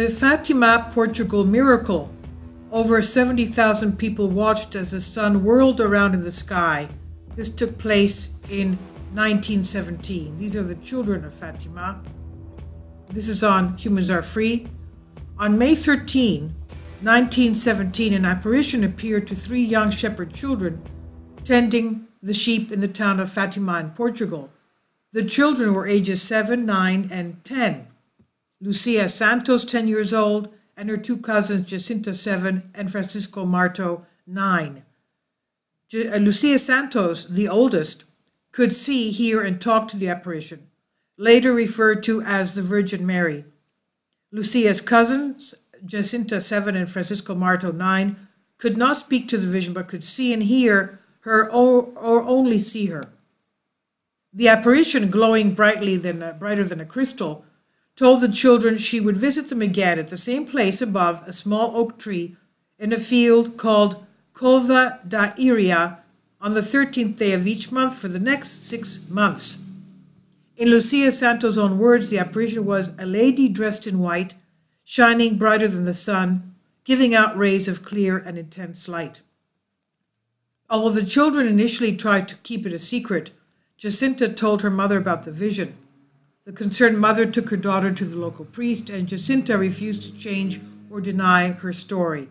The Fátima, Portugal miracle. Over 70,000 people watched as the sun whirled around in the sky. This took place in 1917. These are the children of Fátima. This is on Humans Are Free. On May 13, 1917, an apparition appeared to three young shepherd children tending the sheep in the town of Fátima in Portugal. The children were ages 7, 9, and 10. Lucia Santos, 10 years old, and her two cousins, Jacinta, 7, and Francisco Marto, 9. Lucia Santos, the oldest, could see, hear, and talk to the apparition, later referred to as the Virgin Mary. Lucia's cousins, Jacinta, 7, and Francisco Marto, 9, could not speak to the vision, but could see and hear her or only see her. The apparition, glowing brighter than a crystal, told the children she would visit them again at the same place above a small oak tree in a field called Cova da Iria on the 13th day of each month for the next 6 months. In Lucia Santos' own words, the apparition was a lady dressed in white, shining brighter than the sun, giving out rays of clear and intense light. Although the children initially tried to keep it a secret, Jacinta told her mother about the vision. The concerned mother took her daughter to the local priest, and Jacinta refused to change or deny her story.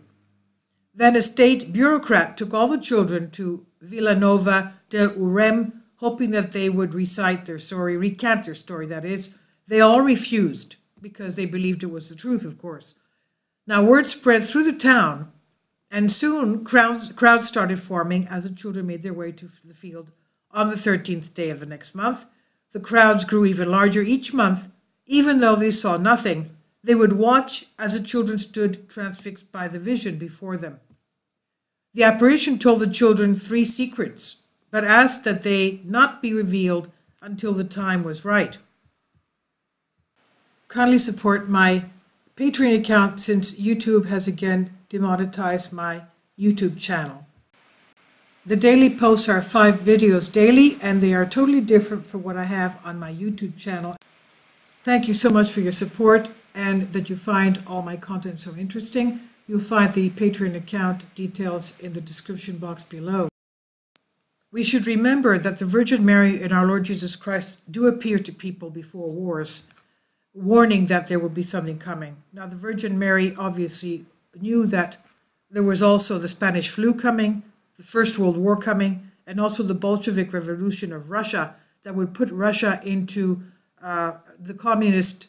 Then a state bureaucrat took all the children to Villanova de Urem, hoping that they would recant their story, that is. They all refused, because they believed it was the truth, of course. Now word spread through the town, and soon crowds started forming as the children made their way to the field on the 13th day of the next month. The crowds grew even larger each month. Even though they saw nothing, they would watch as the children stood transfixed by the vision before them. The apparition told the children 3 secrets, but asked that they not be revealed until the time was right. Kindly support my Patreon account since YouTube has again demonetized my YouTube channel. The daily posts are 5 videos daily, and they are totally different from what I have on my YouTube channel. Thank you so much for your support and that you find all my content so interesting. You'll find the Patreon account details in the description box below. We should remember that the Virgin Mary and our Lord Jesus Christ do appear to people before wars, warning that there will be something coming. Now, the Virgin Mary obviously knew that there was also the Spanish flu coming, the First World War coming, and also the Bolshevik Revolution of Russia that would put Russia into the communist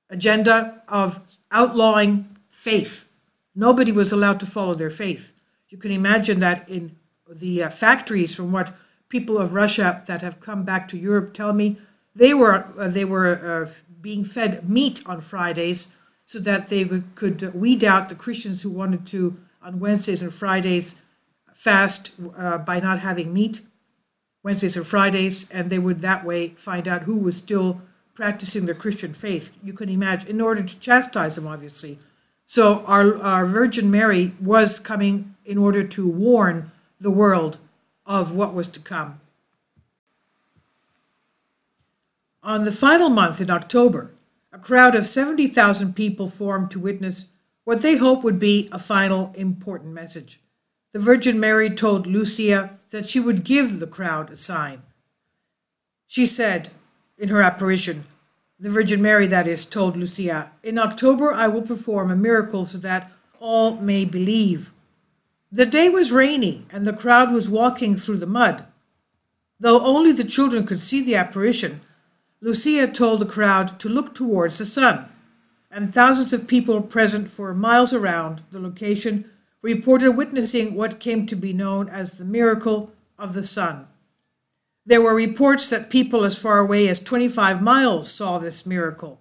agenda of outlawing faith. Nobody was allowed to follow their faith. You can imagine that in the factories, from what people of Russia that have come back to Europe tell me, they were being fed meat on Fridays so that they could weed out the Christians who wanted to, on Wednesdays and Fridays, fast by not having meat, Wednesdays and Fridays, and they would that way find out who was still practicing their Christian faith. You can imagine, in order to chastise them, obviously. So our Virgin Mary was coming in order to warn the world of what was to come. On the final month in October, a crowd of 70,000 people formed to witness what they hoped would be a final important message. The Virgin Mary told Lucia that she would give the crowd a sign. She said in her apparition, the Virgin Mary, that is, told Lucia, "In October I will perform a miracle so that all may believe." The day was rainy and the crowd was walking through the mud. Though only the children could see the apparition, Lucia told the crowd to look towards the sun, and thousands of people present for miles around the location reported witnessing what came to be known as the miracle of the sun. There were reports that people as far away as 25 miles saw this miracle.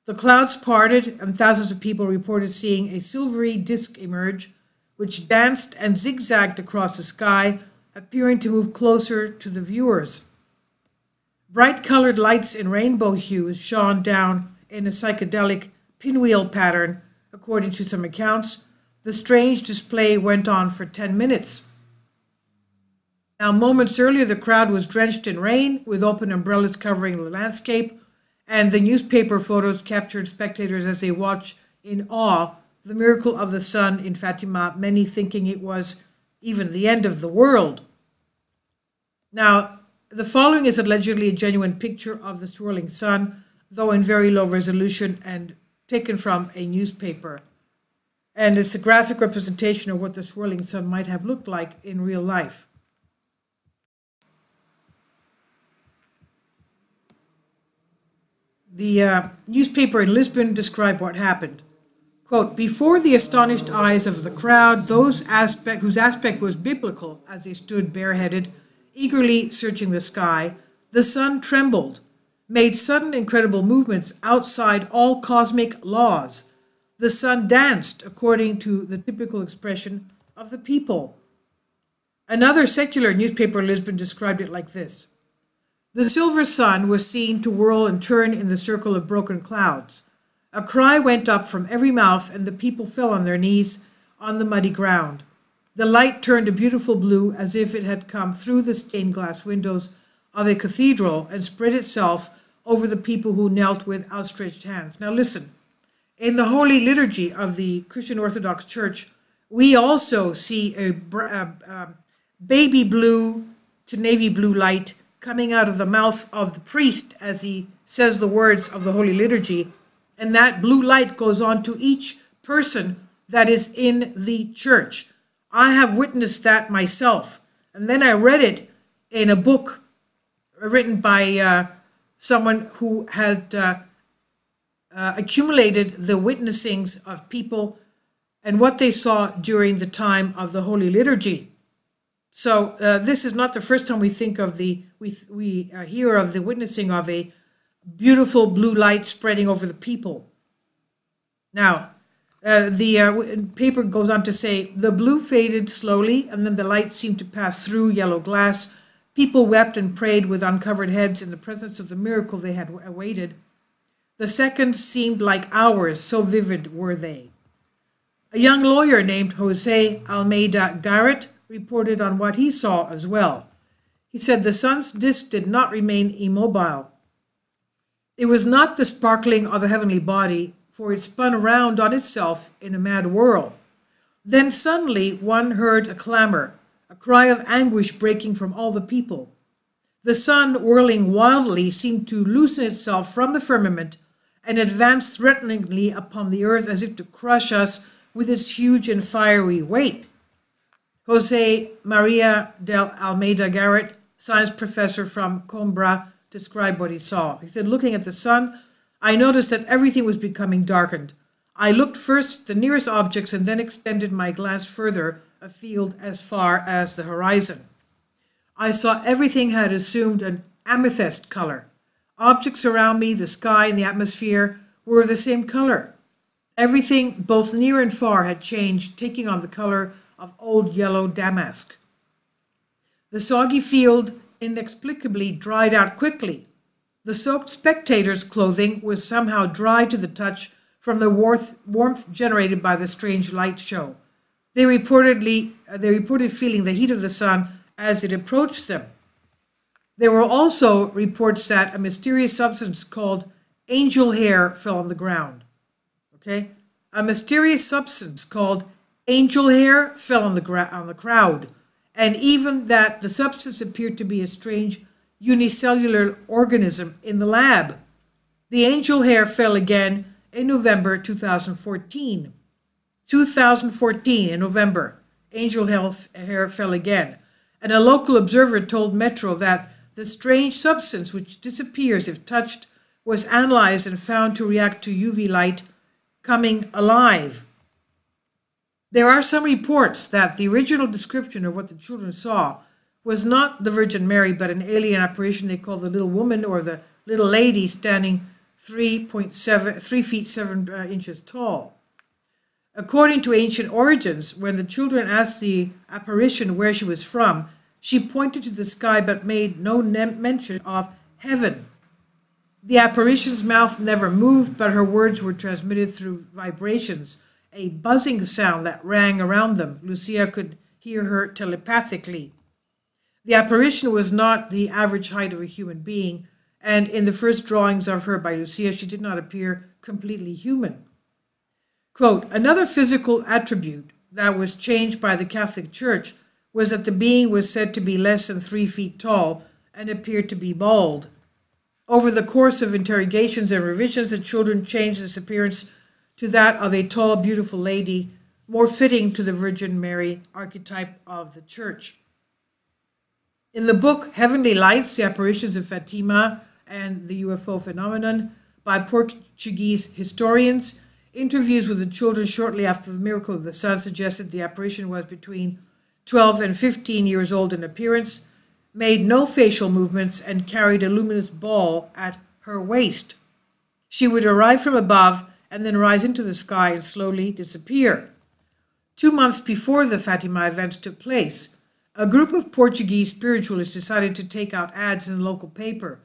The clouds parted, and thousands of people reported seeing a silvery disk emerge, which danced and zigzagged across the sky, appearing to move closer to the viewers. Bright-colored lights in rainbow hues shone down in a psychedelic pinwheel pattern, according to some accounts. The strange display went on for 10 minutes. Now, moments earlier, the crowd was drenched in rain, with open umbrellas covering the landscape, and the newspaper photos captured spectators as they watched in awe the miracle of the sun in Fatima, many thinking it was even the end of the world. Now, the following is allegedly a genuine picture of the swirling sun, though in very low resolution and taken from a newspaper. And it's a graphic representation of what the swirling sun might have looked like in real life. The newspaper in Lisbon described what happened. Quote, before the astonished eyes of the crowd, whose aspect was biblical as they stood bareheaded, eagerly searching the sky, the sun trembled, made sudden incredible movements outside all cosmic laws. The sun danced according to the typical expression of the people. Another secular newspaper in Lisbon described it like this. The silver sun was seen to whirl and turn in the circle of broken clouds. A cry went up from every mouth, and the people fell on their knees on the muddy ground. The light turned a beautiful blue as if it had come through the stained glass windows of a cathedral and spread itself over the people who knelt with outstretched hands. Now listen, in the Holy Liturgy of the Christian Orthodox Church, we also see a baby blue to navy blue light coming out of the mouth of the priest as he says the words of the Holy Liturgy, and that blue light goes on to each person that is in the church. I have witnessed that myself, and then I read it in a book written by someone who had accumulated the witnessings of people and what they saw during the time of the Holy Liturgy. So this is not the first time we think of we hear of the witnessing of a beautiful blue light spreading over the people. Now, the paper goes on to say, the blue faded slowly, and then the light seemed to pass through yellow glass. People wept and prayed with uncovered heads in the presence of the miracle they had awaited. The seconds seemed like hours, so vivid were they. A young lawyer named Jose Almeida Garrett reported on what he saw as well. He said the sun's disk did not remain immobile. It was not the sparkling of a heavenly body, for it spun around on itself in a mad whirl. Then suddenly one heard a clamor, a cry of anguish breaking from all the people. The sun, whirling wildly, seemed to loosen itself from the firmament and advance threateningly upon the earth as if to crush us with its huge and fiery weight. Jose Maria del Almeida Garrett, science professor from Coimbra, described what he saw. He said, looking at the sun, I noticed that everything was becoming darkened. I looked first at the nearest objects and then extended my glance further afield as far as the horizon. I saw everything had assumed an amethyst color. Objects around me, the sky and the atmosphere, were of the same color. Everything, both near and far, had changed, taking on the color of old yellow damask. The soggy field inexplicably dried out quickly. The soaked spectators' clothing was somehow dry to the touch from the warmth generated by the strange light show. They reported feeling the heat of the sun as it approached them. There were also reports that a mysterious substance called angel hair fell on the ground. Okay? A mysterious substance called angel hair fell on the crowd, and even that the substance appeared to be a strange unicellular organism in the lab. The angel hair fell again in November 2014. 2014 in November, angel hair fell again, and a local observer told Metro that the strange substance, which disappears if touched, was analyzed and found to react to UV light coming alive. There are some reports that the original description of what the children saw was not the Virgin Mary, but an alien apparition they call the little woman or the little lady standing 3 feet 7 inches tall. According to ancient origins, when the children asked the apparition where she was from, she pointed to the sky but made no mention of heaven. The apparition's mouth never moved, but her words were transmitted through vibrations, a buzzing sound that rang around them. Lucia could hear her telepathically. The apparition was not the average height of a human being, and in the first drawings of her by Lucia, she did not appear completely human. Quote, another physical attribute that was changed by the Catholic Church was that the being was said to be less than 3 feet tall and appeared to be bald. Over the course of interrogations and revisions, the children changed its appearance to that of a tall, beautiful lady, more fitting to the Virgin Mary archetype of the Church. In the book Heavenly Lights, The Apparitions of Fatima and the UFO Phenomenon by Portuguese historians, interviews with the children shortly after the Miracle of the Sun suggested the apparition was between 12 and 15 years old in appearance, made no facial movements, and carried a luminous ball at her waist. She would arrive from above and then rise into the sky and slowly disappear. 2 months before the Fatima events took place, a group of Portuguese spiritualists decided to take out ads in the local paper,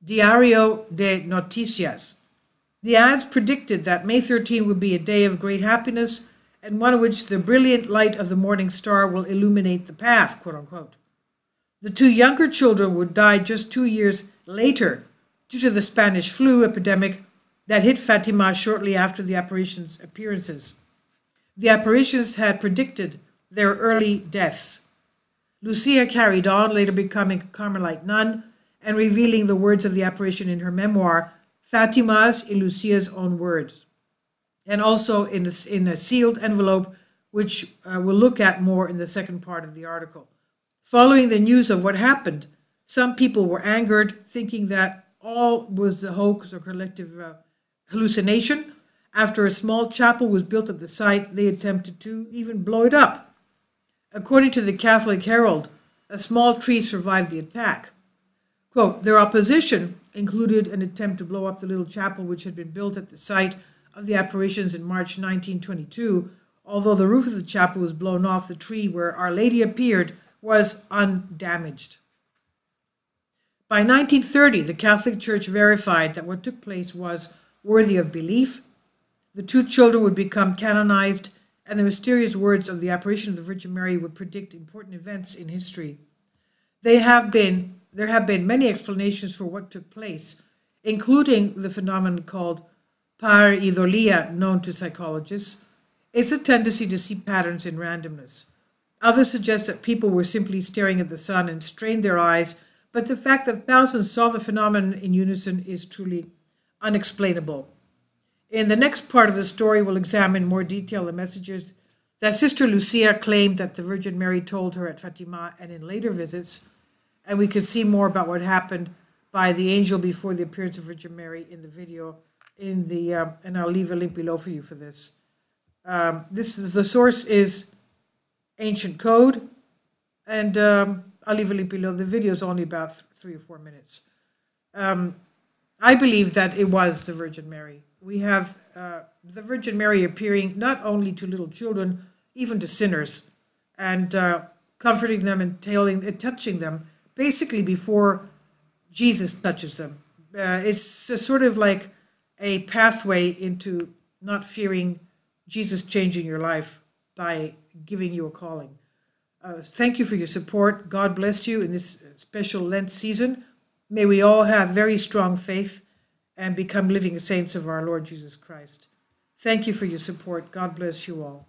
Diário de Notícias. The ads predicted that May 13 would be a day of great happiness and one in which the brilliant light of the morning star will illuminate the path, quote unquote. The 2 younger children would die just 2 years later due to the Spanish flu epidemic that hit Fatima shortly after the apparition's appearances. The apparitions had predicted their early deaths. Lucia carried on, later becoming a Carmelite nun and revealing the words of the apparition in her memoir, Fatima's in Lucia's own words, and also in a sealed envelope, which we'll look at more in the second part of the article. Following the news of what happened, some people were angered, thinking that all was a hoax or collective hallucination. After a small chapel was built at the site, they attempted to even blow it up. According to the Catholic Herald, a small tree survived the attack. Quote, their opposition included an attempt to blow up the little chapel which had been built at the site of the apparitions in March 1922. Although the roof of the chapel was blown off, the tree where Our Lady appeared was undamaged. By 1930, the Catholic Church verified that what took place was worthy of belief. The 2 children would become canonized, and the mysterious words of the apparition of the Virgin Mary would predict important events in history. There have been many explanations for what took place, including the phenomenon called pareidolia, known to psychologists. It's a tendency to see patterns in randomness. Others suggest that people were simply staring at the sun and strained their eyes, but the fact that thousands saw the phenomenon in unison is truly unexplainable. In the next part of the story, we'll examine in more detail the messages that Sister Lucia claimed that the Virgin Mary told her at Fatima and in later visits, and we can see more about what happened by the angel before the appearance of Virgin Mary in the video, and I'll leave a link below for you for this. The source is Ancient Code, and I'll leave a link below. The video is only about 3 or 4 minutes. I believe that it was the Virgin Mary. We have the Virgin Mary appearing not only to little children, even to sinners, and comforting them and touching them, basically before Jesus touches them. It's sort of like a pathway into not fearing Jesus changing your life by giving you a calling. Thank you for your support. God bless you in this special Lent season. May we all have very strong faith and become living saints of our Lord Jesus Christ. Thank you for your support. God bless you all.